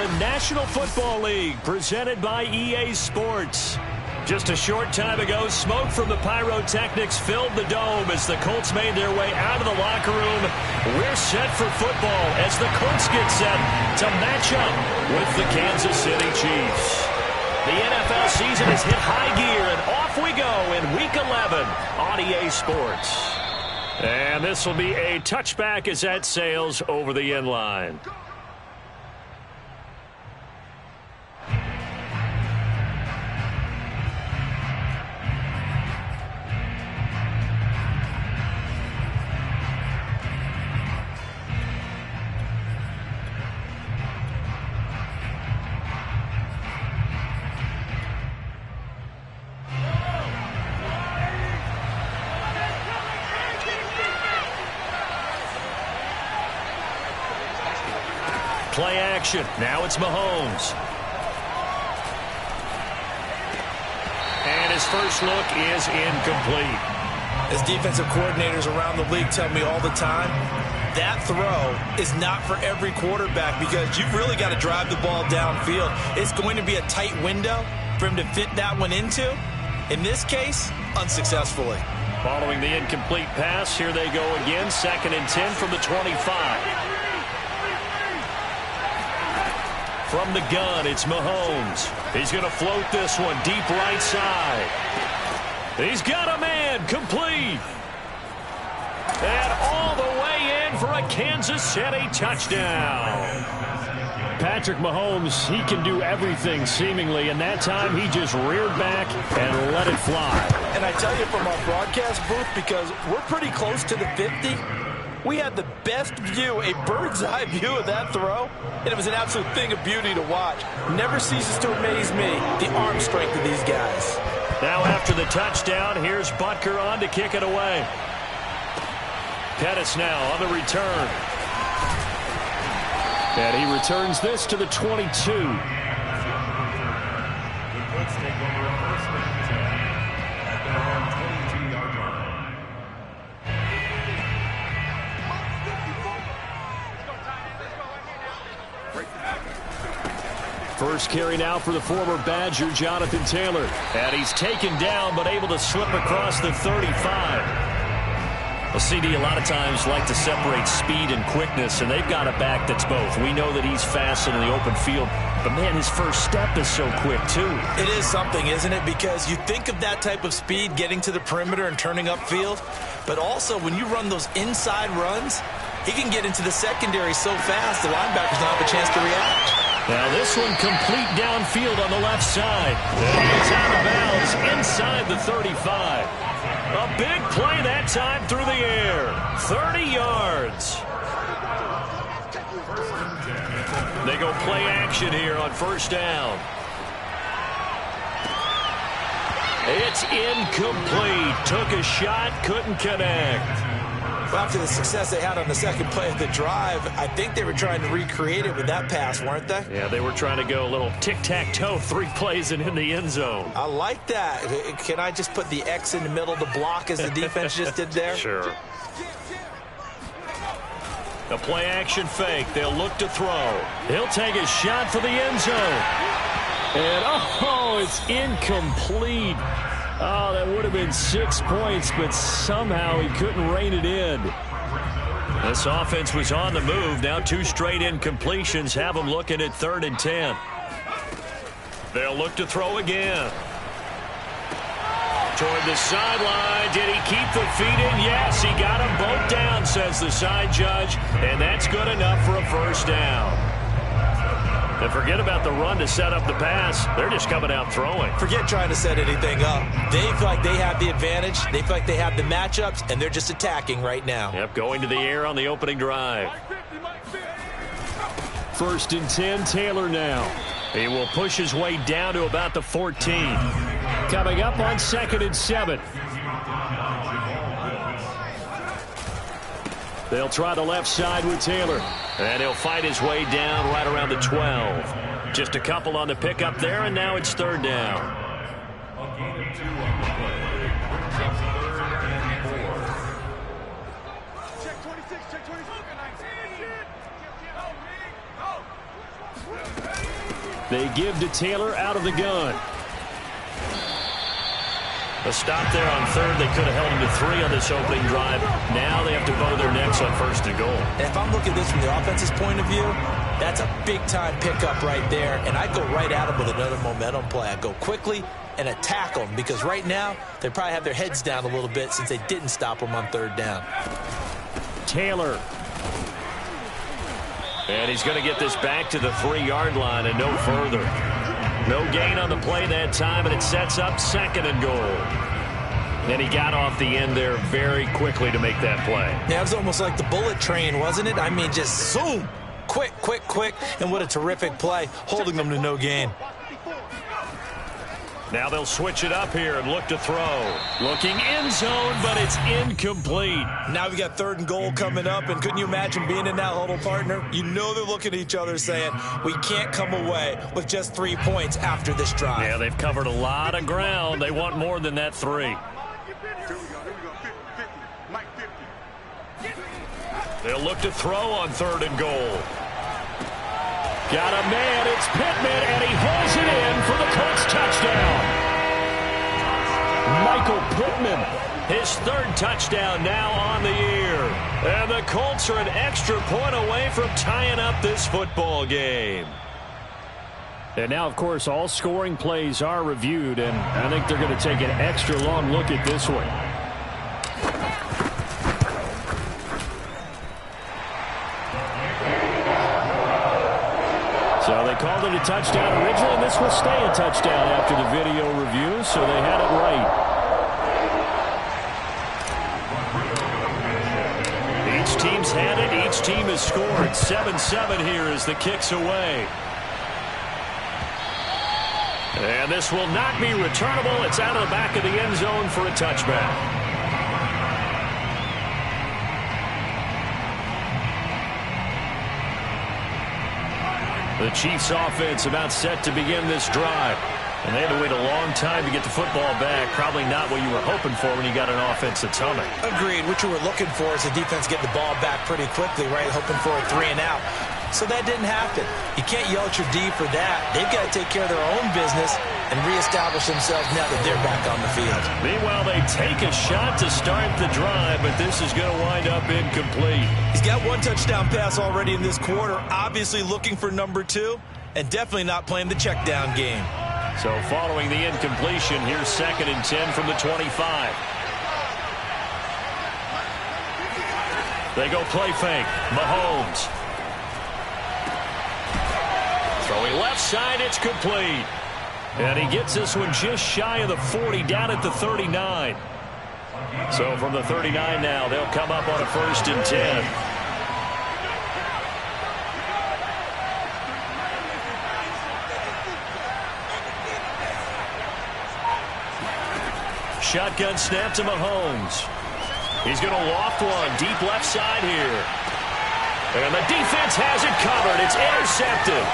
the National Football League, presented by EA Sports. Just a short time ago, smoke from the pyrotechnics filled the dome as the Colts made their way out of the locker room. We're set for football as the Colts get set to match up with the Kansas City Chiefs. The NFL season has hit high gear, and off we go in Week 11 on EA Sports. And this will be a touchback as that sails over the end line. Play action. Now it's Mahomes. And his first look is incomplete. As defensive coordinators around the league tell me all the time, that throw is not for every quarterback because you've really got to drive the ball downfield. It's going to be a tight window for him to fit that one into. In this case, unsuccessfully. Following the incomplete pass, here they go again. 2nd and 10 from the 25. From the gun, it's Mahomes. He's going to float this one deep right side. He's got a man, complete. And all the way in for a Kansas City touchdown. Patrick Mahomes, he can do everything seemingly, and that time he just reared back and let it fly. And I tell you from our broadcast booth, because we're pretty close to the 50, we had the best view, a bird's eye view of that throw, and it was an absolute thing of beauty to watch. Never ceases to amaze me, the arm strength of these guys. Now after the touchdown, here's Butker on to kick it away. Pettis now on the return. And he returns this to the 22. First carry now for the former Badger, Jonathan Taylor. And he's taken down, but able to slip across the 35. Well, CD, a lot of times like to separate speed and quickness, and they've got a back that's both. We know that he's fast in the open field, but, man, his first step is so quick, too. It is something, isn't it? Because you think of that type of speed getting to the perimeter and turning upfield, but also when you run those inside runs, he can get into the secondary so fast the linebackers don't have a chance to react. Now this one complete downfield on the left side. And it's out of bounds inside the 35. A big play that time through the air. 30 yards. They go play action here on first down. It's incomplete. Took a shot, couldn't connect. Well, after the success they had on the second play of the drive, I think they were trying to recreate it with that pass, weren't they? Yeah, they were trying to go a little tic-tac-toe, 3 plays and in the end zone. I like that. Can I just put the X in the middle to block as the defense just did there? Sure. The play action fake. They'll look to throw. He'll take a shot for the end zone. And, oh, it's incomplete. Oh, that would have been 6 points, but somehow he couldn't rein it in. This offense was on the move. Now 2 straight incompletions have them looking at 3rd and 10. They'll look to throw again. Toward the sideline. Did he keep the feet in? Yes, he got them both down, says the side judge. And that's good enough for a first down. And forget about the run to set up the pass. They're just coming out throwing. Forget trying to set anything up. They feel like they have the advantage. They feel like they have the matchups, and they're just attacking right now. Yep, going to the air on the opening drive. 1st and 10, Taylor now. He will push his way down to about the 14. Coming up on 2nd and 7. They'll try the left side with Taylor. And he'll fight his way down right around the 12. Just a couple on the pickup there, and now it's 3rd down. They give to Taylor out of the gun. A stop there on third. They could have held him to 3 on this opening drive. Now they have to bow their necks on first and goal. And if I'm looking at this from the offense's point of view, that's a big-time pickup right there. And I'd go right at him with another momentum play. I'd go quickly and attack them because right now they probably have their heads down a little bit since they didn't stop them on third down. Taylor. And he's going to get this back to the 3-yard line and no further. No gain on the play that time, and it sets up second and goal. And he got off the end there very quickly to make that play. Yeah, it was almost like the bullet train, wasn't it? I mean, just zoom. Quick, quick, quick. And what a terrific play, holding them to no gain. Now they'll switch it up here and look to throw. Looking end zone, but it's incomplete. Now we got third and goal coming up, and couldn't you imagine being in that huddle, partner? You know they're looking at each other saying, we can't come away with just 3 points after this drive. Yeah, they've covered a lot of ground. They want more than that 3. They'll look to throw on third and goal. Got a man, it's Pittman, and he holds it in for the Colts touchdown. Michael Pittman, his 3rd touchdown now on the year. And the Colts are an extra point away from tying up this football game. And now, of course, all scoring plays are reviewed, and I think they're going to take an extra long look at this one. So they called it a touchdown originally, and this will stay a touchdown after the video review, so they had it right. Each team's had it. Each team has scored. 7-7 here as the kick's away. And this will not be returnable. It's out of the back of the end zone for a touchback. The Chiefs offense about set to begin this drive. And they had to wait a long time to get the football back. Probably not what you were hoping for when you got an offense that's humming. Agreed. What you were looking for is the defense getting the ball back pretty quickly, right? Hoping for a 3 and out. So that didn't happen. You can't yell at your D for that. They've got to take care of their own business and reestablish themselves now that they're back on the field. Meanwhile, they take a shot to start the drive, but this is going to wind up incomplete. He's got 1 touchdown pass already in this quarter, obviously looking for number 2, and definitely not playing the check down game. So following the incompletion, here's 2nd and 10 from the 25. They go play fake. Mahomes. Throwing left side, it's complete. And he gets this one just shy of the 40, down at the 39. So from the 39 now, they'll come up on a 1st and 10. Shotgun snap to Mahomes. He's going to loft one deep left side here. And the defense has it covered. It's intercepted.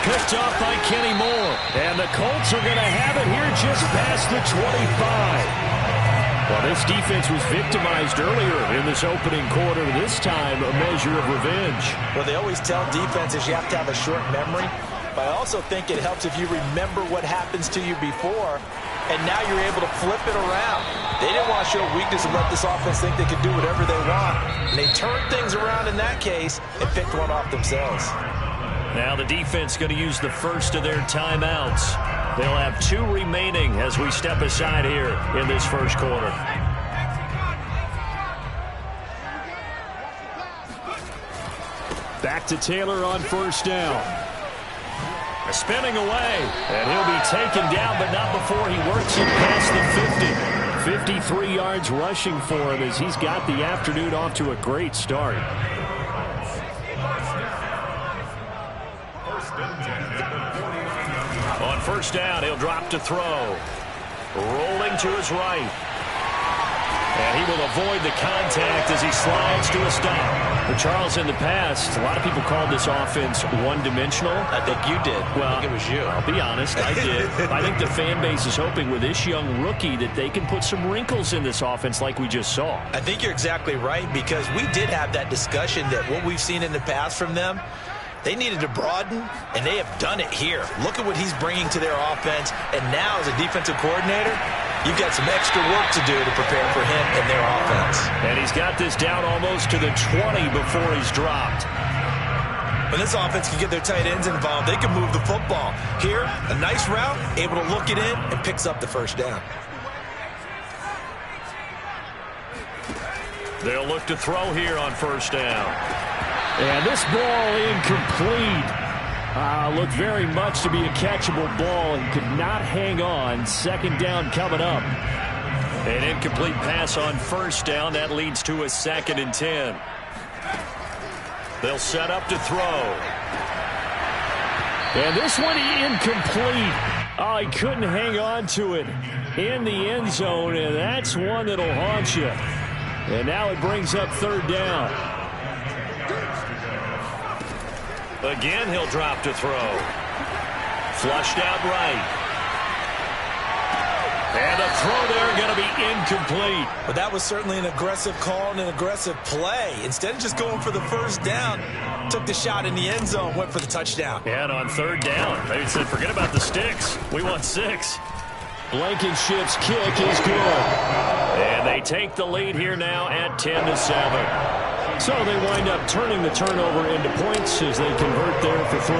Picked off by Kenny Moore. And the Colts are going to have it here just past the 25. Well, this defense was victimized earlier in this opening quarter. This time, a measure of revenge. Well, they always tell defenses you have to have a short memory. But I also think it helps if you remember what happens to you before, and now you're able to flip it around. They didn't want to show weakness and let this offense think they could do whatever they want. And they turned things around in that case and picked one off themselves. Now the defense going to use the first of their timeouts. They'll have 2 remaining as we step aside here in this first quarter. Back to Taylor on 1st down. Spinning away, and he'll be taken down, but not before he works it past the 50. 53 yards rushing for him as he's got the afternoon off to a great start. On 1st down, he'll drop to throw. Rolling to his right. And he will avoid the contact as he slides to a stop. Well, Charles, in the past, a lot of people called this offense one-dimensional. I think you did. Well, I think it was you. I'll be honest, I did. I think the fan base is hoping with this young rookie that they can put some wrinkles in this offense like we just saw. I think you're exactly right, because we did have that discussion that what we've seen in the past from them, They needed to broaden, and they have done it here. Look at what he's bringing to their offense. And now, as a defensive coordinator, you've got some extra work to do to prepare for him and their offense. And he's got this down almost to the 20 before he's dropped. When this offense can get their tight ends involved, they can move the football. Here, a nice route, able to look it in, and picks up the first down. They'll look to throw here on first down. And this ball incomplete. Looked very much to be a catchable ball and could not hang on. Second down coming up. An incomplete pass on first down. That leads to a 2nd and 10. They'll set up to throw. And this one incomplete. He couldn't hang on to it in the end zone, and that's one that'll haunt you. And now it brings up third down. Again, he'll drop to throw. Flushed out right. And the throw there going to be incomplete. But that was certainly an aggressive call and an aggressive play. Instead of just going for the first down, took the shot in the end zone, went for the touchdown. And on third down, they said, forget about the sticks. We want 6. Blankenship's kick is good. And they take the lead here now at 10-7. So they wind up turning the turnover into points as they convert there for 3.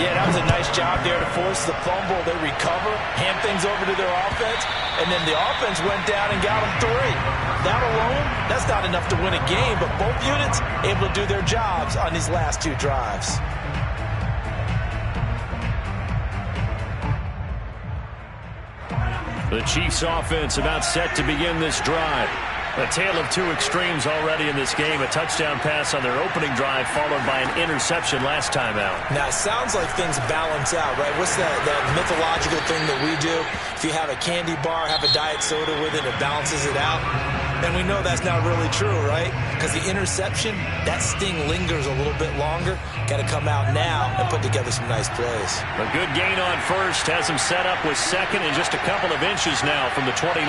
Yeah, that was a nice job there to force the fumble. They recover, hand things over to their offense, and then the offense went down and got them 3. That alone, that's not enough to win a game, but both units able to do their jobs on these last 2 drives. The Chiefs offense about set to begin this drive. A tale of 2 extremes already in this game. A touchdown pass on their opening drive followed by an interception last time out. Now, it sounds like things balance out, right? What's that mythological thing that we do? If you have a candy bar, have a diet soda with it, it balances it out. And we know that's not really true, right? Because the interception, that sting lingers a little bit longer. Got to come out now and put together some nice plays. A good gain on first. Has him set up with 2nd and just a couple of inches now from the 29.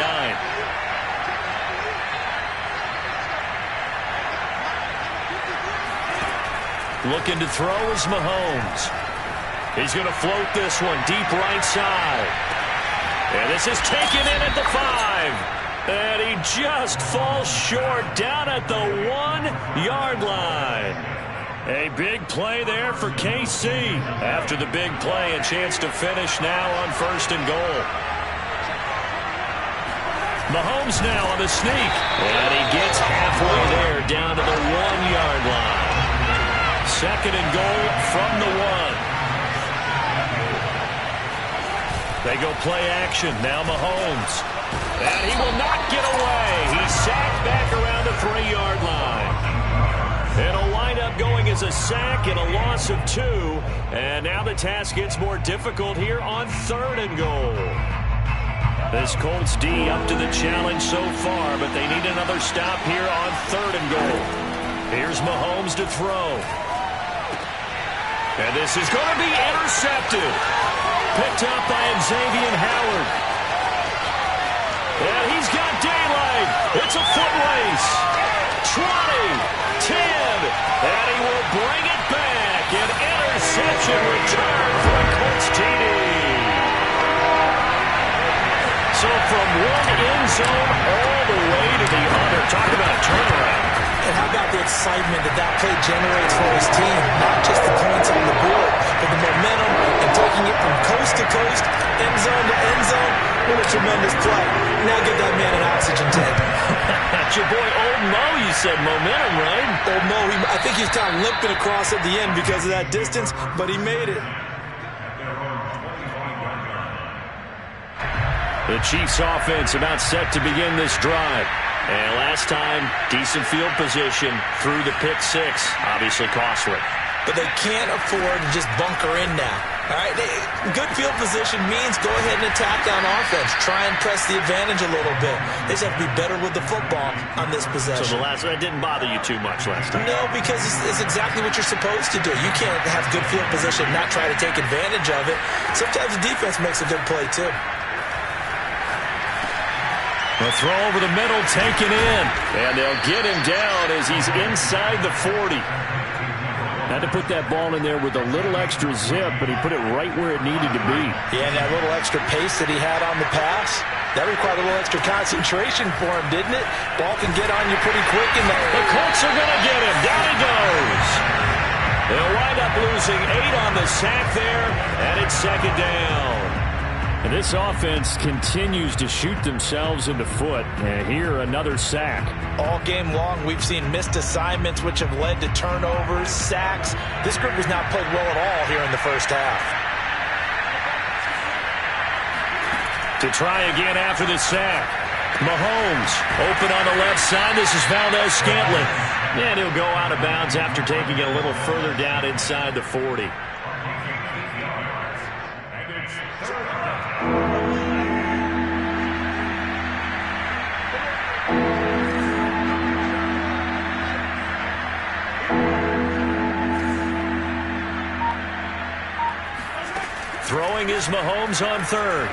Looking to throw is Mahomes. He's going to float this one deep right side. And this is taken in at the 5. And he just falls short down at the 1-yard line. A big play there for KC. After the big play, a chance to finish now on 1st and goal. Mahomes now on the sneak. And he gets halfway there down to the 1-yard line. 2nd and goal from the 1. They go play action. Now Mahomes. And he will not get away. He's sacked back around the 3-yard line. It'll wind up going as a sack and a loss of 2. And now the task gets more difficult here on 3rd and goal. This Colts D up to the challenge so far, but they need another stop here on 3rd and goal. Here's Mahomes to throw. And this is going to be intercepted. Picked up by Xavier Howard. And he's got daylight. It's a foot race. 20, 10, and he will bring it back. An interception return for a Colts TD. So from one end zone all the way to the other. Talk about a turnaround. And how about the excitement that play generates for his team? Not just the points on the board, but the momentum and taking it from coast to coast, end zone to end zone. What a tremendous play. Now get that man an oxygen tank. That's your boy Old Mo, you said momentum, right? Old Mo, I think he's kind of limping across at the end because of that distance, but he made it. The Chiefs offense about set to begin this drive. And last time, decent field position through the pick 6. Obviously costly. But they can't afford to just bunker in now. All right, good field position means go ahead and attack on offense. Try and press the advantage a little bit. They just have to be better with the football on this possession. So that didn't bother you too much last time? No, because it's exactly what you're supposed to do. You can't have good field position and not try to take advantage of it. Sometimes the defense makes a good play, too. The throw over the middle, taken in. And they'll get him down as he's inside the 40. Had to put that ball in there with a little extra zip, but he put it right where it needed to be. Yeah, and that little extra pace that he had on the pass, that required a little extra concentration for him, didn't it? Ball can get on you pretty quick. And the Colts are going to get him. Down he goes. They'll wind up losing 8 on the sack there, and it's second down. And this offense continues to shoot themselves in the foot. And here, another sack. All game long, we've seen missed assignments, which have led to turnovers, sacks. This group has not played well at all here in the first half. To try again after the sack. Mahomes open on the left side. This is Valdez-Scantling. And he'll go out of bounds after taking it a little further down inside the 40. Throwing is Mahomes on third.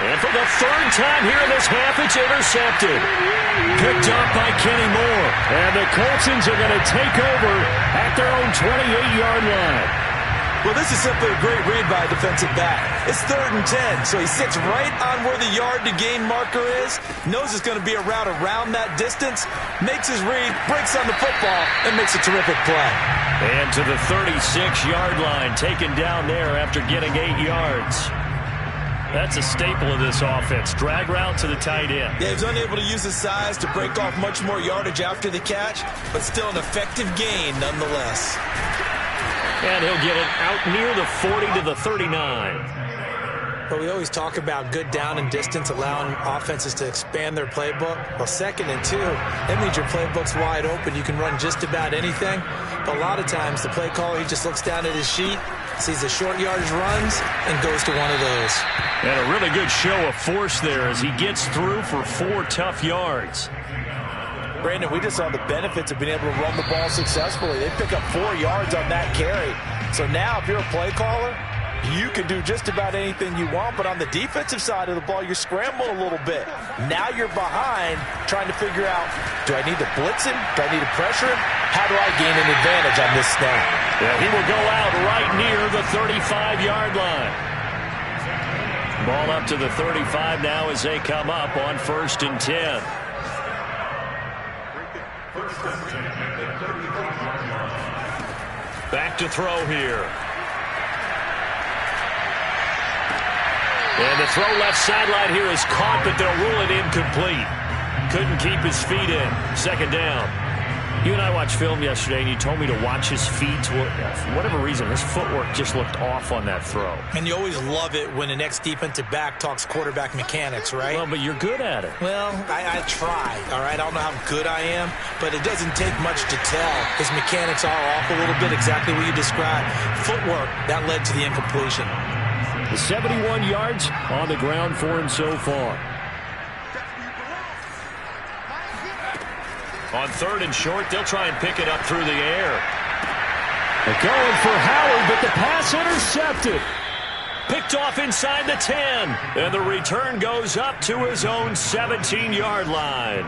And for the third time here in this half, it's intercepted. Picked up by Kenny Moore. And the Coltsons are going to take over at their own 28-yard line. Well, this is simply a great read by a defensive back. It's 3rd and 10, so he sits right on where the yard-to-gain marker is, knows it's going to be a route around that distance, makes his read, breaks on the football, and makes a terrific play. And to the 36-yard line, taken down there after getting 8 yards. That's a staple of this offense. Drag route to the tight end. Yeah, he's unable to use his size to break off much more yardage after the catch, but still an effective gain nonetheless. And he'll get it out near the 40 to the 39. But we always talk about good down and distance, allowing offenses to expand their playbook. Well, 2nd and 2, that means your playbook's wide open. You can run just about anything. But a lot of times, the play caller, he just looks down at his sheet, sees the short yardage runs, and goes to one of those. And a really good show of force there as he gets through for 4 tough yards. Brandon, we just saw the benefits of being able to run the ball successfully. They pick up 4 yards on that carry. So now, if you're a play caller, you can do just about anything you want, but on the defensive side of the ball, you're scrambling a little bit. Now you're behind, trying to figure out, do I need to blitz him? Do I need to pressure him? How do I gain an advantage on this snap? Yeah, he will go out right near the 35-yard line. Ball up to the 35 now as they come up on 1st and 10. Back to throw here. And the throw left sideline here is caught, but they'll rule it incomplete. Couldn't keep his feet in. 2nd down. You and I watched film yesterday, and you told me to watch his feet. For whatever reason, his footwork just looked off on that throw. And you always love it when an ex-defensive back talks quarterback mechanics, right? Well, but you're good at it. Well, I try, all right? I don't know how good I am, but it doesn't take much to tell. His mechanics are off a little bit, exactly what you described. Footwork, that led to the incompletion. The 71 yards on the ground for him so far. On 3rd and short, they'll try and pick it up through the air. They're going for Howard, but the pass intercepted. Picked off inside the 10. And the return goes up to his own 17-yard line.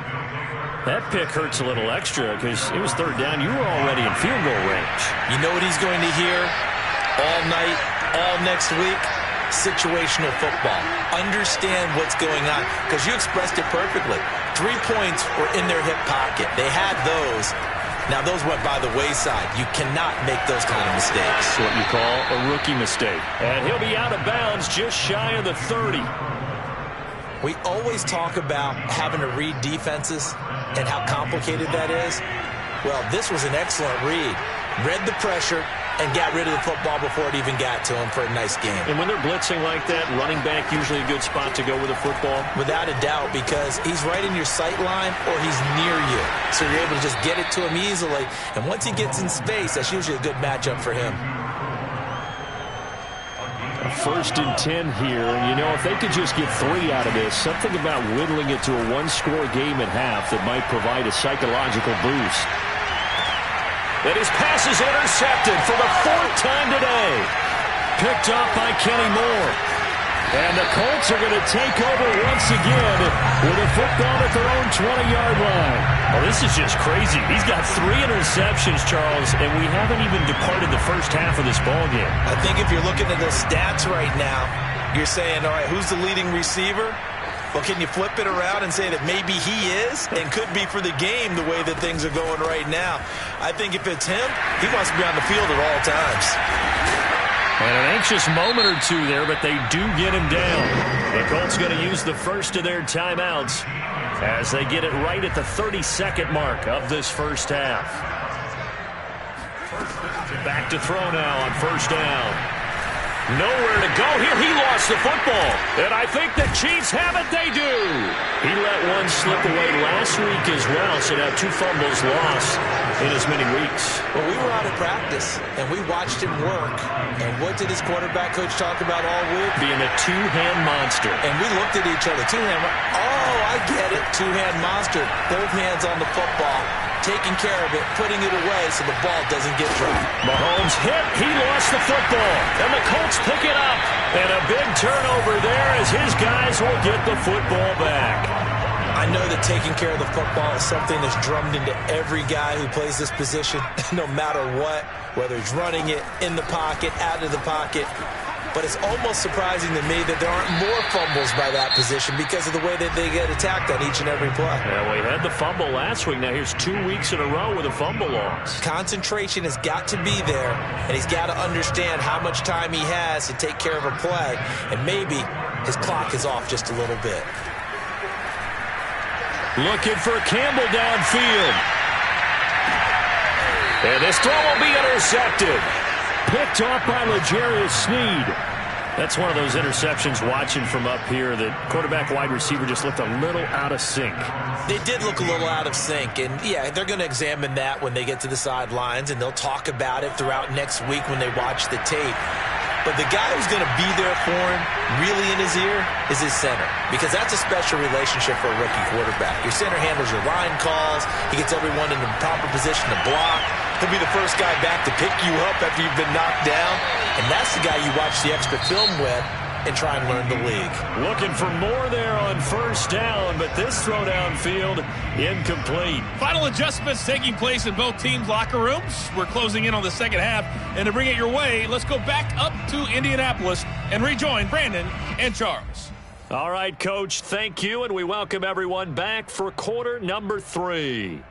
That pick hurts a little extra because it was 3rd down. You were already in field goal range. You know what he's going to hear all night, all next week? Situational football. Understand what's going on, because you expressed it perfectly. 3 points were in their hip pocket. They had those. Now, those went by the wayside. You cannot make those kind of mistakes. What you call a rookie mistake. And he'll be out of bounds just shy of the 30. We always talk about having to read defenses and how complicated that is. Well, this was an excellent read. Read the pressure and got rid of the football before it even got to him for a nice game. And when they're blitzing like that, running back usually a good spot to go with a football? Without a doubt, because he's right in your sight line or he's near you. So you're able to just get it to him easily. And once he gets in space, that's usually a good matchup for him. 1st and 10 here, and you know, if they could just get 3 out of this, something about whittling it to a 1-score game at half that might provide a psychological boost. And his pass is intercepted for the 4th time today. Picked up by Kenny Moore. And the Colts are going to take over once again with a football at their own 20-yard line. Well, this is just crazy. He's got 3 interceptions, Charles, and we haven't even departed the first half of this ballgame. I think if you're looking at the stats right now, you're saying, all right, who's the leading receiver? Well, can you flip it around and say that maybe he is and could be for the game the way that things are going right now? I think if it's him, he wants to be on the field at all times. And an anxious moment or two there, but they do get him down. The Colts going to use the first of their timeouts as they get it right at the 32nd mark of this first half. Back to throw now on first down. Nowhere to go here. He lost the football. And I think the Chiefs have it. They do. He let one slip away last week as well, so now 2 fumbles lost in as many weeks. Well, we were out of practice, and we watched him work. And what did his quarterback coach talk about all week? Being a 2-hand monster. And we looked at each other. 2-hand. Oh, I get it. 2-hand monster. Both hands on the football. Taking care of it, putting it away so the ball doesn't get dropped. Mahomes hit. He lost the football. And the Colts pick it up. And a big turnover there as his guys will get the football back. I know that taking care of the football is something that's drummed into every guy who plays this position, no matter what, whether he's running it, in the pocket, out of the pocket. But it's almost surprising to me that there aren't more fumbles by that position because of the way that they get attacked on each and every play. Yeah, we had the fumble last week. Now here's 2 weeks in a row with a fumble loss. Concentration has got to be there, and he's got to understand how much time he has to take care of a play. And maybe his clock is off just a little bit. Looking for Campbell downfield. And this throw will be intercepted. Picked off by L'Jarius Sneed. That's one of those interceptions watching from up here that quarterback wide receiver just looked a little out of sync. They did look a little out of sync, and yeah, they're going to examine that when they get to the sidelines, and they'll talk about it throughout next week when they watch the tape. But the guy who's going to be there for him, really in his ear, is his center. Because that's a special relationship for a rookie quarterback. Your center handles your line calls. He gets everyone in the proper position to block. He'll be the first guy back to pick you up after you've been knocked down. And that's the guy you watch the extra film with and try and learn the league. Looking for more there on first down, but this throw downfield incomplete. Final adjustments taking place in both teams' locker rooms. We're closing in on the second half, and to bring it your way, let's go back up to Indianapolis and rejoin Brandon and Charles. All right, Coach, thank you, and we welcome everyone back for quarter number 3.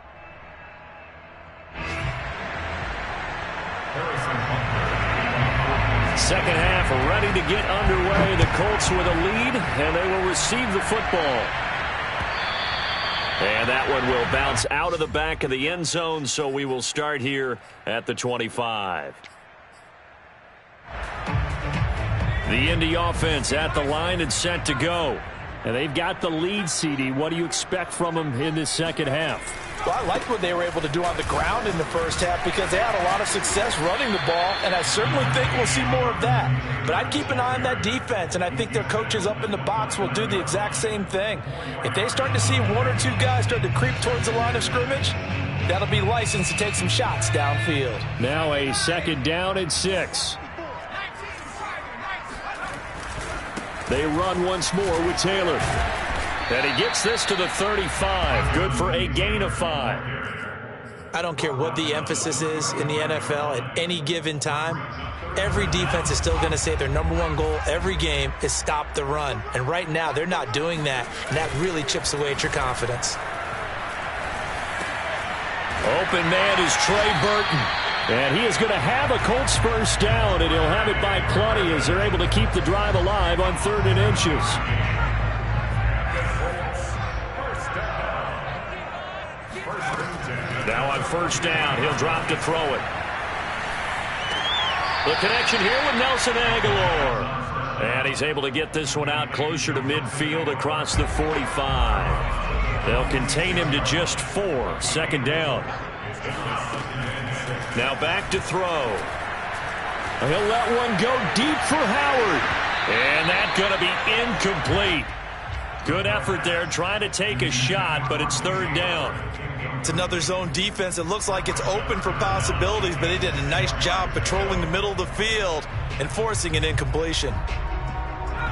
Second half ready to get underway. The Colts with a lead, and they will receive the football. And that one will bounce out of the back of the end zone, so we will start here at the 25. The Indy offense at the line and set to go. And they've got the lead, CD. What do you expect from them in this second half? Well, I liked what they were able to do on the ground in the first half because they had a lot of success running the ball, and I certainly think we'll see more of that. But I'd keep an eye on that defense, and I think their coaches up in the box will do the exact same thing. If they start to see 1 or 2 guys start to creep towards the line of scrimmage, that'll be licensed to take some shots downfield. Now a second down and 6. They run once more with Taylor. And he gets this to the 35. Good for a gain of 5. I don't care what the emphasis is in the NFL at any given time. Every defense is still going to say their number 1 goal every game is stop the run. And right now, they're not doing that, and that really chips away at your confidence. Open man is Trey Burton. And he is going to have a Colts first down, and he'll have it by plenty as they're able to keep the drive alive on 3rd and inches. Now on first down, he'll drop to throw it. The connection here with Nelson Aguilar. And he's able to get this one out closer to midfield across the 45. They'll contain him to just 4. 2nd down. Now back to throw. He'll let one go deep for Howard. And that's going to be incomplete. Good effort there trying to take a shot, but it's 3rd down. It's another zone defense. It looks like it's open for possibilities, but they did a nice job patrolling the middle of the field and forcing an incompletion.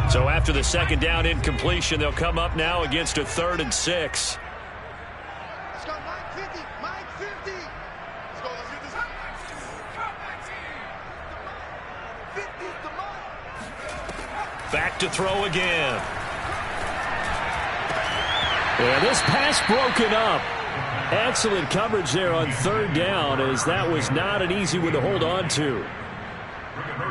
So after the second down incompletion, they'll come up now against a 3rd and 6. Let's go, Mike 50. Mike 50. Let's go, let's get this. 50's the Mike. Back to throw again. And this pass broken up. Excellent coverage there on 3rd down, as that was not an easy one to hold on to.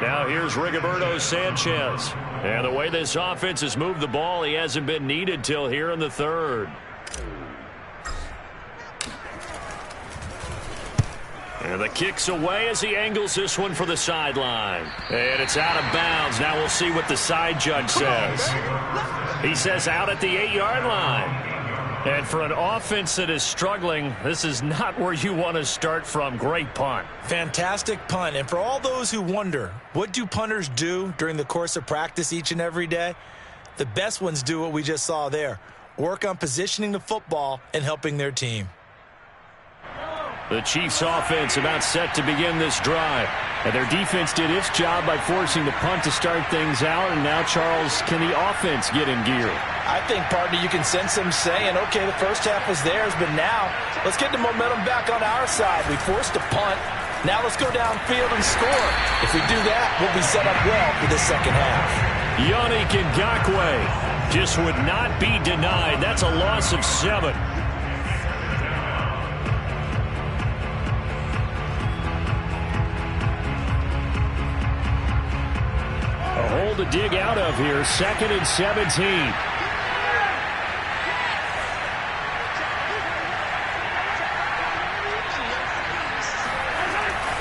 Now here's Rigoberto Sanchez. And the way this offense has moved the ball, he hasn't been needed till here in the 3rd. And the kick's away as he angles this one for the sideline. And it's out of bounds. Now we'll see what the side judge says. He says out at the 8-yard line. And for an offense that is struggling, this is not where you want to start from. Great punt. Fantastic punt. And for all those who wonder, what do punters do during the course of practice each and every day? The best ones do what we just saw there. Work on positioning the football and helping their team. The Chiefs offense about set to begin this drive. And their defense did its job by forcing the punt to start things out. And now, Charles, can the offense get in gear? I think, partner, you can sense them saying, okay, the first half was theirs, but now let's get the momentum back on our side. We forced a punt. Now let's go downfield and score. If we do that, we'll be set up well for the second half. Yannick Ngakoue just would not be denied. That's a loss of 7. A hole to dig out of here. 2nd and 17.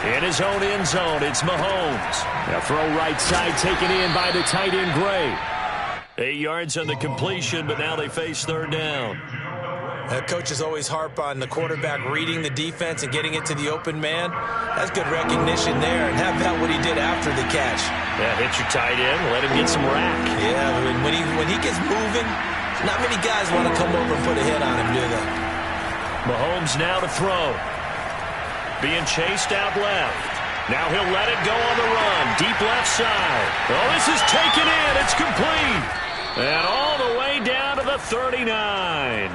In his own end zone, it's Mahomes. Now throw right side, taken in by the tight end, Gray. 8 yards on the completion, but now they face 3rd down. Coaches always harp on the quarterback reading the defense and getting it to the open man. That's good recognition there. And how about what he did after the catch? Yeah, hit your tight end, let him get some rack. Yeah, when he gets moving, not many guys want to come over and put a hit on him, do they? Mahomes now to throw. Being chased out left. Now he'll let it go on the run. Deep left side. Oh, this is taken in. It's complete. And all the way down to the 39.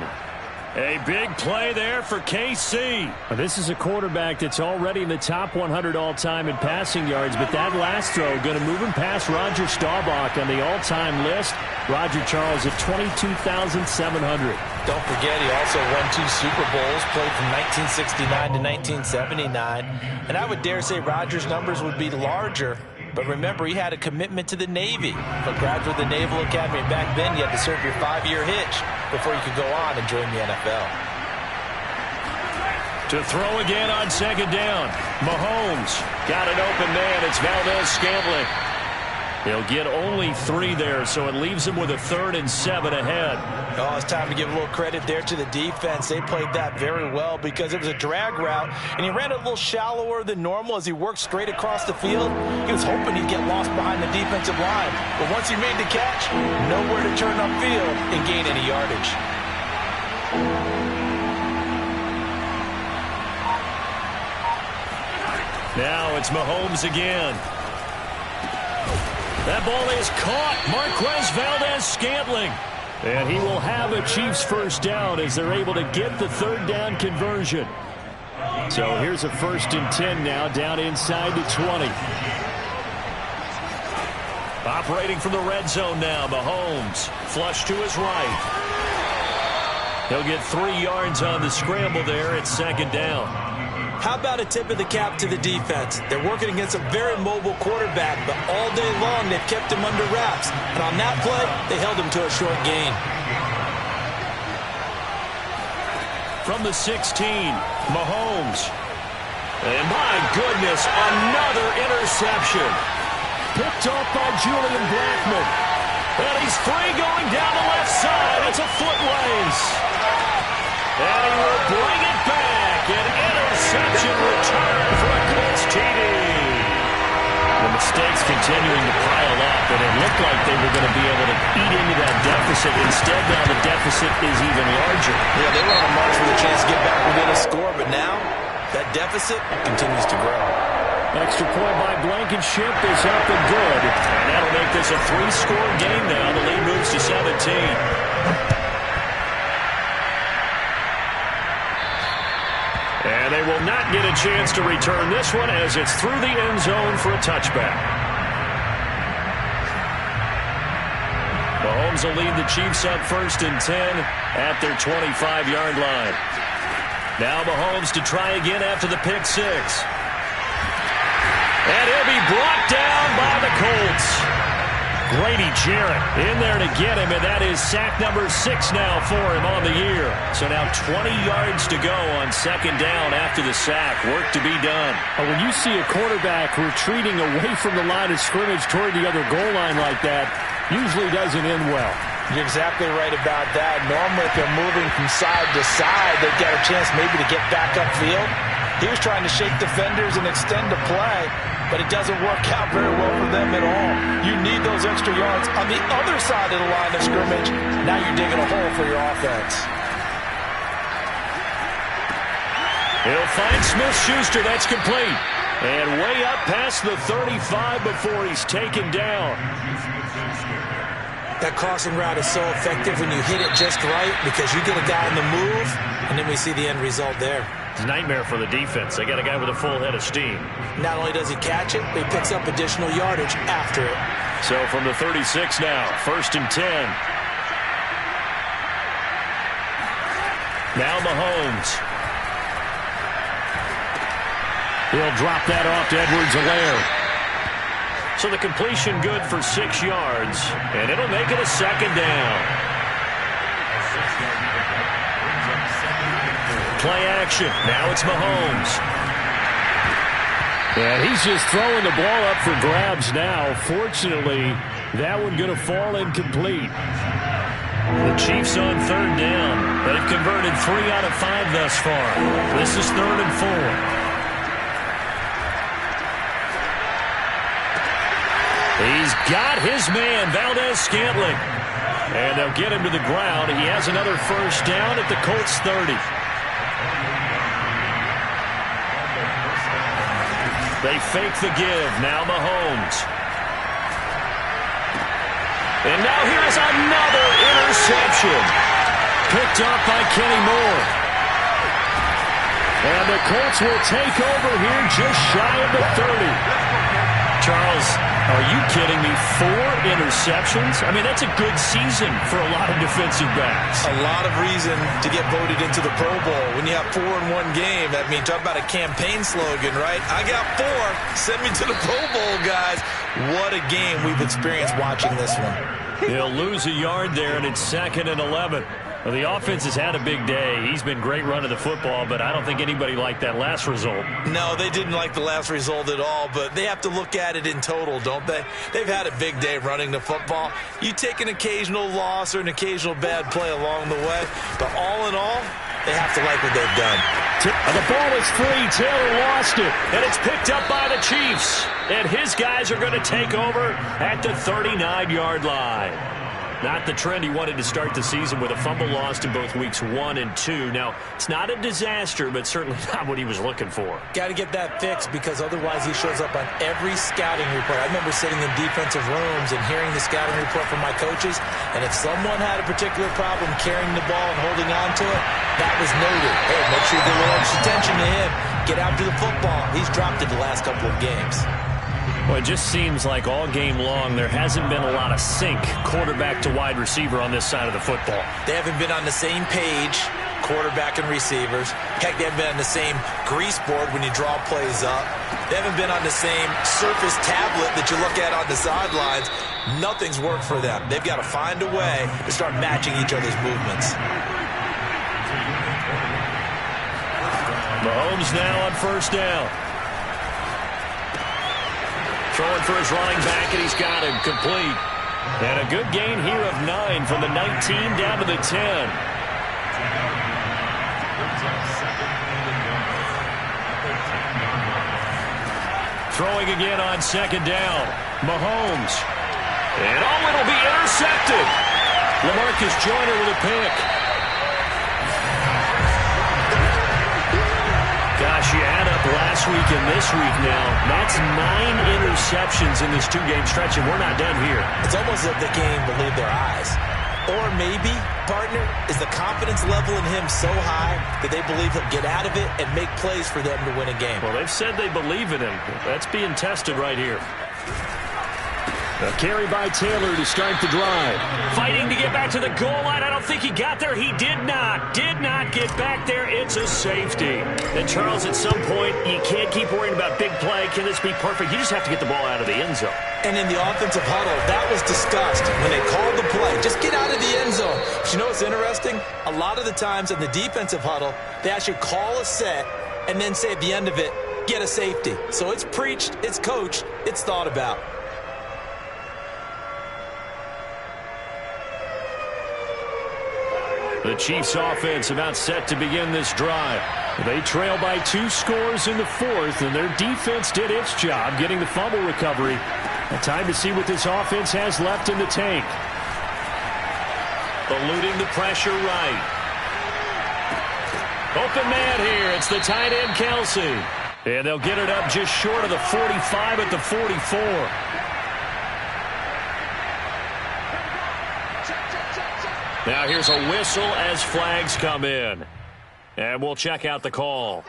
A big play there for KC. This is a quarterback that's already in the top 100 all-time in passing yards, but that last throw going to move him past Roger Staubach on the all-time list. Roger Charles at 22,700. Don't forget, he also won 2 Super Bowls, played from 1969 to 1979. And I would dare say Roger's numbers would be larger. But remember, he had a commitment to the Navy. A graduate of the Naval Academy. Back then, you had to serve your 5-year hitch before you could go on and join the NFL. To throw again on 2nd down. Mahomes got an open man. It's Valdez-Scantling. He'll get only 3 there, so it leaves him with a 3rd and 7 ahead. Oh, it's time to give a little credit there to the defense. They played that very well because it was a drag route, and he ran it a little shallower than normal as he worked straight across the field. He was hoping he'd get lost behind the defensive line, but once he made the catch, nowhere to turn upfield and gain any yardage. Now it's Mahomes again. That ball is caught. Marquez Valdez-Scantling. And he will have a Chiefs 1st down as they're able to get the 3rd down conversion. So here's a 1st and 10 now, down inside the 20. Operating from the red zone now, Mahomes. Flush to his right. He'll get 3 yards on the scramble there at 2nd down. How about a tip of the cap to the defense? They're working against a very mobile quarterback, but all day long they've kept him under wraps. And on that play, they held him to a short gain. From the 16, Mahomes. And my goodness, another interception. Picked off by Julian Blackmon. And he's free going down the left side. It's a foot race. And he will bring it back. An interception return for a Colts TD. The mistakes continuing to pile up, and it looked like they were going to be able to eat into that deficit. Instead, now the deficit is even larger. Yeah, they were on a march with a chance to get back within a score, but now that deficit continues to grow. Extra point by Blankenship is up and good. And that'll make this a 3-score game now. The lead moves to 17. And they will not get a chance to return this one as it's through the end zone for a touchback. Mahomes will lead the Chiefs up 1st and 10 at their 25-yard line. Now Mahomes to try again after the pick six. And he'll be brought down by the Colts. Grady Jarrett in there to get him, and that is sack number 6 now for him on the year. So now 20 yards to go on 2nd down after the sack. Work to be done. When you see a quarterback retreating away from the line of scrimmage toward the other goal line like that, usually doesn't end well. You're exactly right about that. Normally, if they're moving from side to side, they get a chance maybe to get back upfield. He was trying to shake defenders and extend the play, but it doesn't work out very well for them at all. You need those extra yards on the other side of the line of scrimmage. Now you're digging a hole for your offense. He'll find Smith-Schuster. That's complete. And way up past the 35 before he's taken down. That crossing route is so effective when you hit it just right because you get a guy on the move, and then we see the end result there. It's a nightmare for the defense. They got a guy with a full head of steam. Not only does he catch it, but he picks up additional yardage after it. So from the 36 now, 1st and 10. Now Mahomes. He'll drop that off to Edwards-Helaire. So the completion good for 6 yards, and it'll make it a 2nd down. Play action. Now it's Mahomes. And he's just throwing the ball up for grabs now. Fortunately, that one going to fall incomplete. The Chiefs on 3rd down. They've converted 3 out of 5 thus far. This is 3rd and 4. He's got his man, Valdez-Scantling. And they'll get him to the ground. He has another 1st down at the Colts 30. They fake the give. Now Mahomes. And now here's another interception. Picked up by Kenny Moore. And the Colts will take over here just shy of the 30. Charles, are you kidding me? 4 interceptions? I mean, that's a good season for a lot of defensive backs. A lot of reason to get voted into the Pro Bowl. When you have 4 in one game, I mean, talk about a campaign slogan, right? I got 4. Send me to the Pro Bowl, guys. What a game we've experienced watching this one. He'll lose a yard there, and it's 2nd and 11. Well, the offense has had a big day. He's been great running the football, but I don't think anybody liked that last result. No, they didn't like the last result at all, but they have to look at it in total, don't they? They've had a big day running the football. You take an occasional loss or an occasional bad play along the way, but all in all, they have to like what they've done. The ball is free. Taylor lost it, and it's picked up by the Chiefs. And his guys are going to take over at the 39-yard line. Not the trend he wanted to start the season with a fumble lost in both weeks 1 and 2. Now, it's not a disaster, but certainly not what he was looking for. Got to get that fixed because otherwise he shows up on every scouting report. I remember sitting in defensive rooms and hearing the scouting report from my coaches, and if someone had a particular problem carrying the ball and holding on to it, that was noted. Hey, make sure you give a little extra attention to him. Get after the football. He's dropped it the last couple of games. Well, it just seems like all game long there hasn't been a lot of sync quarterback to wide receiver on this side of the football. They haven't been on the same page, quarterback and receivers. Heck, they haven't been on the same grease board when you draw plays up. They haven't been on the same surface tablet that you look at on the sidelines. Nothing's worked for them. They've got to find a way to start matching each other's movements. Mahomes now on 1st down. Throwing for his running back, and he's got him complete. And a good gain here of 9 from the 19 down to the 10. Throwing again on 2nd down. Mahomes. And it'll be intercepted. LaMarcus Joyner with a pick. Gosh, you add up last last week and this week now. That's 9 interceptions in this 2-game stretch, and we're not done here. It's almost like they can't even believe their eyes. Or maybe, partner, is the confidence level in him so high that they believe he'll get out of it and make plays for them to win a game. Well, they've said they believe in him. That's being tested right here. A carry by Taylor to start the drive. Fighting to get back to the goal line. I don't think he got there. He did not get back there. It's a safety. And, Charles, at some point, you can't keep worrying about big play. Can this be perfect? You just have to get the ball out of the end zone. And in the offensive huddle, that was discussed when they called the play. Just get out of the end zone. But you know what's interesting? A lot of the times in the defensive huddle, they actually call a set and then say at the end of it, get a safety. So it's preached, it's coached, it's thought about. The Chiefs offense about set to begin this drive. They trail by 2 scores in the 4th, and their defense did its job getting the fumble recovery. A time to see what this offense has left in the tank. Eluding the pressure right. Open man here. It's the tight end, Kelsey. And they'll get it up just short of the 45 at the 44. Now here's a whistle as flags come in. And we'll check out the call.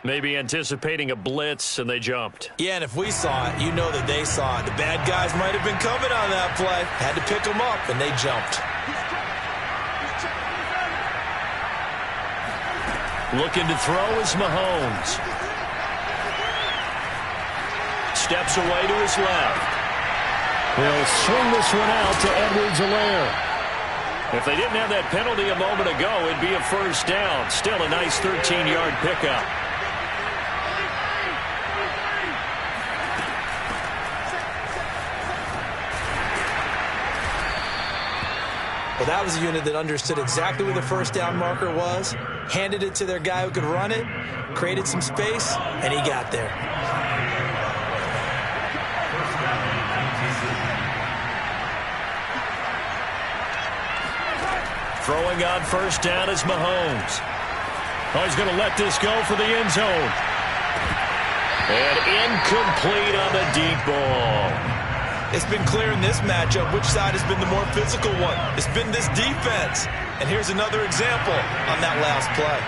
Maybe anticipating a blitz, and they jumped. Yeah, and if we saw it, you know that they saw it. The bad guys might have been coming on that play. Had to pick them up, and they jumped. Looking to throw is Mahomes. Steps away to his left. He'll swing this one out to Edwards-Helaire. If they didn't have that penalty a moment ago, it'd be a first down. Still a nice 13-yard pickup. Well, that was a unit that understood exactly where the first down marker was, handed it to their guy who could run it, created some space, and he got there. Throwing on first down is Mahomes. Oh, he's going to let this go for the end zone. And incomplete on the deep ball. It's been clear in this matchup which side has been the more physical one. It's been this defense. And here's another example on that last play.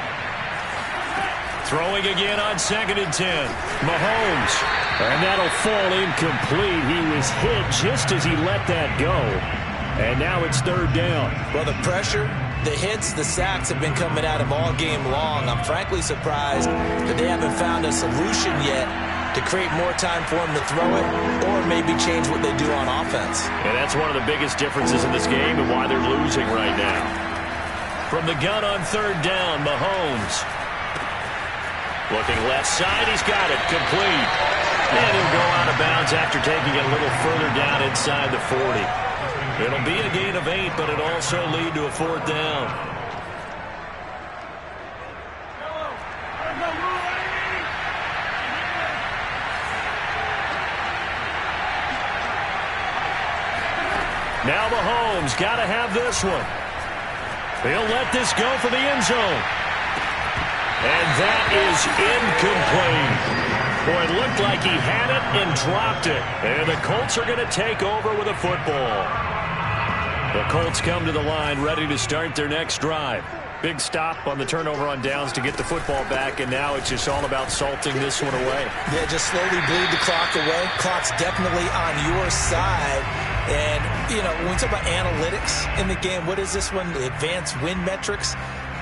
Throwing again on 2nd and 10. Mahomes. And that'll fall incomplete. He was hit just as he let that go. And now it's 3rd down. Well, the pressure, the hits, the sacks have been coming at him all game long. I'm frankly surprised that they haven't found a solution yet to create more time for him to throw it or maybe change what they do on offense. And that's one of the biggest differences in this game and why they're losing right now. From the gun on 3rd down, Mahomes. Looking left side, he's got it, complete. And he'll go out of bounds after taking it a little further down inside the 40. It'll be a gain of 8, but it'll also lead to a 4th down. Now Mahomes got to have this one. He'll let this go for the end zone. And that is incomplete. Boy, it looked like he had it and dropped it. And the Colts are going to take over with a football. The Colts come to the line ready to start their next drive. Big stop on the turnover on downs to get the football back, and now it's just all about salting this one away. Yeah, just slowly bleed the clock away. Clock's definitely on your side. And, you know, when we talk about analytics in the game, what is this one? The advanced win metrics?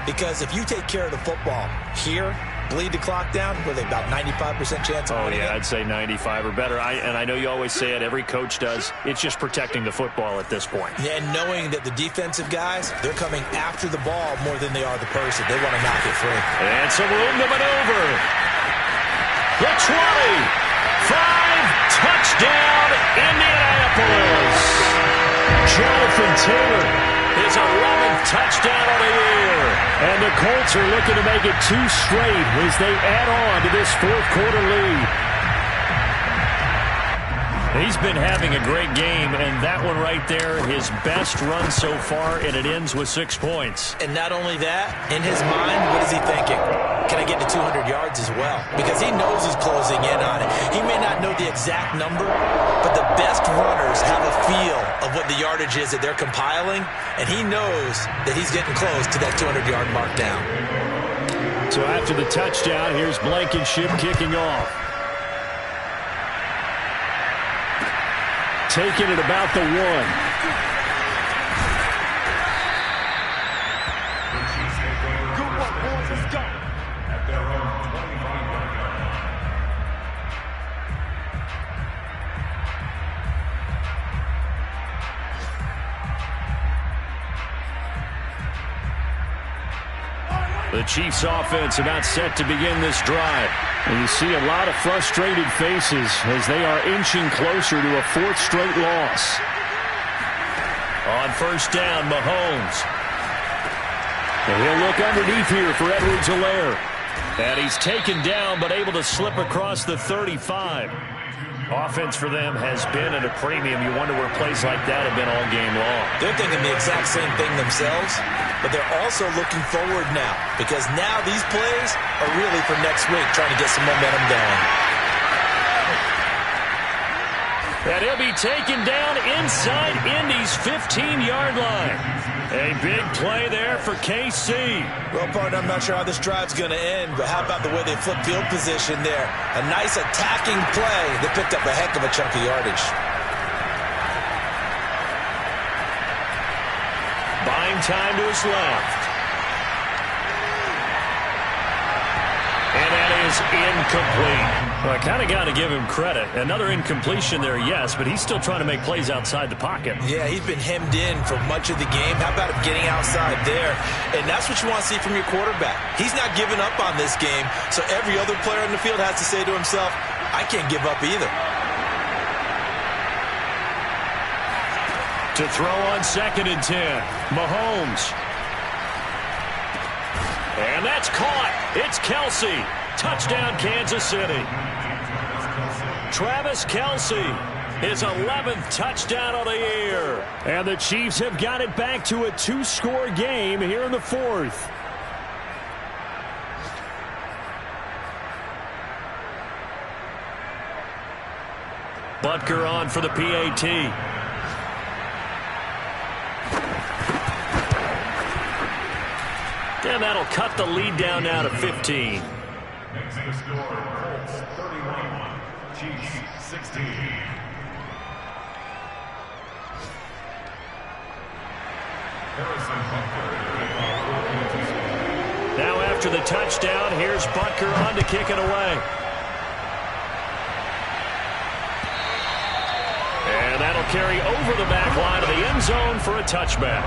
Because if you take care of the football here, bleed the clock down, were they about 95% chance of winning? Oh, yeah, I'd say 95 or better. And I know you always say it, every coach does. It's just protecting the football at this point. Yeah, and knowing that the defensive guys, they're coming after the ball more than they are the person. They want to knock it free. And some room to maneuver. The 20. 5, touchdown, Indianapolis. Jonathan Taylor, his 11th touchdown of the year. And the Colts are looking to make it 2 straight as they add on to this 4th quarter lead. He's been having a great game, and that one right there, his best run so far, and it ends with 6 points. And not only that, in his mind, what is he thinking? Can I get to 200 yards as well? Because he knows he's closing in on it. He may not know the exact number, but the best runners have a feel of what the yardage is that they're compiling, and he knows that he's getting close to that 200-yard mark down. So after the touchdown, here's Blankenship kicking off. Taking it about the 1. Good one, boys. Let's go. At their own 25-yard line. The Chiefs offense about set to begin this drive. And you see a lot of frustrated faces as they are inching closer to a 4th straight loss. On first down, Mahomes. And he'll look underneath here for Edwards-Helaire. And he's taken down but able to slip across the 35. Offense for them has been at a premium. You wonder where plays like that have been all game long. They're thinking the exact same thing themselves, but they're also looking forward now because now these plays are really for next week, trying to get some momentum going. And he'll be taken down inside Indy's 15-yard line. A big play there for KC. Well, partner, I'm not sure how this drive's going to end, but how about the way they flip field position there? A nice attacking play that picked up a heck of a chunk of yardage. Buying time to his left. And that is incomplete. Well, I kind of got to give him credit. Another incompletion there, yes, but he's still trying to make plays outside the pocket. Yeah, he's been hemmed in for much of the game. How about him getting outside there? And that's what you want to see from your quarterback. He's not giving up on this game, so every other player on the field has to say to himself, I can't give up either. To throw on 2nd and 10, Mahomes. And that's caught. It's Kelsey. Touchdown, Kansas City. Travis Kelsey, his 11th touchdown of the year. And the Chiefs have got it back to a 2-score game here in the 4th. Butker on for the PAT. And that'll cut the lead down now to 15. Next to the score, Colts 31, Chiefs 16. Now after the touchdown, here's Butker on to kick it away. And that'll carry over the back line of the end zone for a touchback.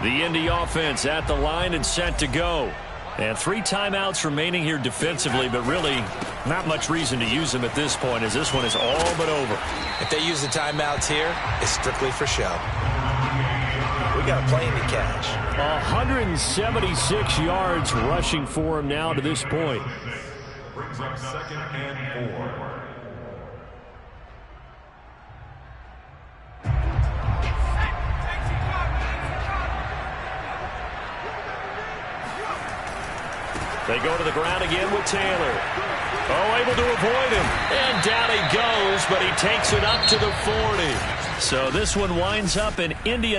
The Indy offense at the line and set to go. And 3 timeouts remaining here defensively, but really not much reason to use them at this point as this one is all but over. If they use the timeouts here, it's strictly for show. We got a plane to catch. 176 yards rushing for him now to this point. Brings up 2nd and 4. They go to the ground again with Taylor. Oh, able to avoid him. And down he goes, but he takes it up to the 40. So this one winds up in India.